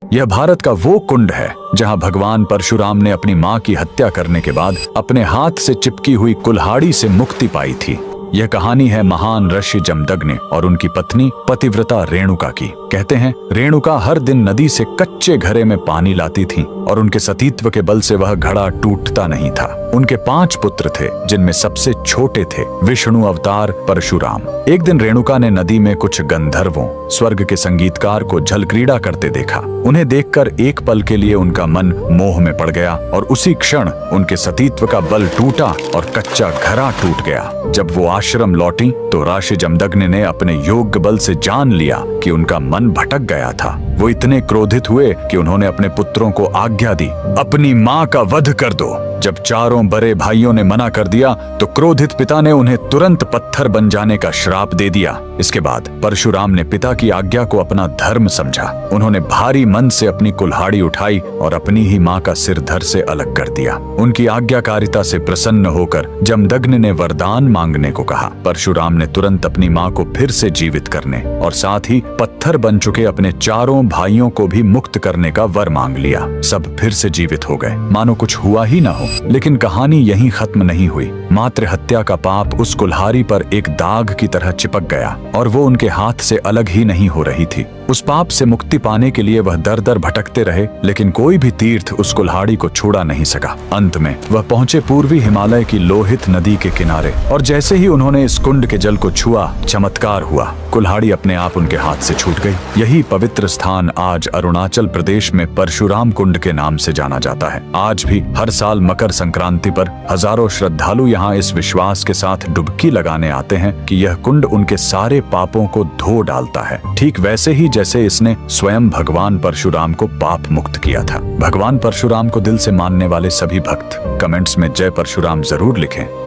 यह भारत का वो कुंड है जहां भगवान परशुराम ने अपनी मां की हत्या करने के बाद अपने हाथ से चिपकी हुई कुल्हाड़ी से मुक्ति पाई थी। यह कहानी है महान ऋषि जमदग्नि और उनकी पत्नी पतिव्रता रेणुका की। कहते हैं रेणुका हर दिन नदी से कच्चे घड़े में पानी लाती थीं और उनके सतीत्व के बल से वह घड़ा टूटता नहीं था। उनके 5 पुत्र थे जिनमें सबसे छोटे थे विष्णु अवतार परशुराम। एक दिन रेणुका ने नदी में कुछ गंधर्वों स्वर्ग के संगीतकार को जल क्रीड़ा करते देखा। उन्हें देखकर एक पल के लिए उनका मन मोह में पड़ गया और उसी क्षण उनके सतीत्व का बल टूटा और कच्चा घड़ा टूट गया। जब वो आश्रम लौटी तो ऋषि जमदग्नि ने अपने योग बल से जान लिया कि उनका मन भटक गया था। वो इतने क्रोधित हुए कि उन्होंने अपने पुत्रों को आज्ञा दी, अपनी मां का वध कर दो। जब चारों बड़े भाइयों ने मना कर दिया तो क्रोधित पिता ने उन्हें तुरंत पत्थर बन जाने का श्राप दे दिया। इसके बाद परशुराम ने पिता की आज्ञा को अपना धर्म समझा। उन्होंने भारी मन से अपनी कुल्हाड़ी उठाई और अपनी ही मां का सिर धड़ से अलग कर दिया। उनकी आज्ञाकारिता से प्रसन्न होकर जमदग्नि ने वरदान मांगने को कहा। परशुराम ने तुरंत अपनी मां को फिर से जीवित करने और साथ ही पत्थर बन चुके अपने चारों भाइयों को भी मुक्त करने का वर मांग लिया। सब फिर से जीवित हो गए, मानो कुछ हुआ ही ना हो। लेकिन कहानी यहीं खत्म नहीं हुई। मातृ हत्या का पाप उस कुल्हाड़ी पर एक दाग की तरह चिपक गया और वो उनके हाथ से अलग ही नहीं हो रही थी। उस पाप से मुक्ति पाने के लिए वह दर दर भटकते रहे, लेकिन कोई भी तीर्थ उस कुल्हाड़ी को छुड़ा नहीं सका। अंत में वह पहुंचे पूर्वी हिमालय की लोहित नदी के किनारे और जैसे ही उन्होंने इस कुंड के जल को छुआ, चमत्कार हुआ। कुल्हाड़ी अपने आप उनके हाथ से छूट गई। यही पवित्र स्थान आज अरुणाचल प्रदेश में परशुराम कुंड के नाम से जाना जाता है। आज भी हर साल मकर संक्रांति पर हजारों श्रद्धालु यहाँ इस विश्वास के साथ डुबकी लगाने आते हैं कि यह कुंड उनके सारे पापों को धो डालता है, ठीक वैसे ही जैसे इसने स्वयं भगवान परशुराम को पाप मुक्त किया था। भगवान परशुराम को दिल से मानने वाले सभी भक्त कमेंट्स में जय परशुराम जरूर लिखें।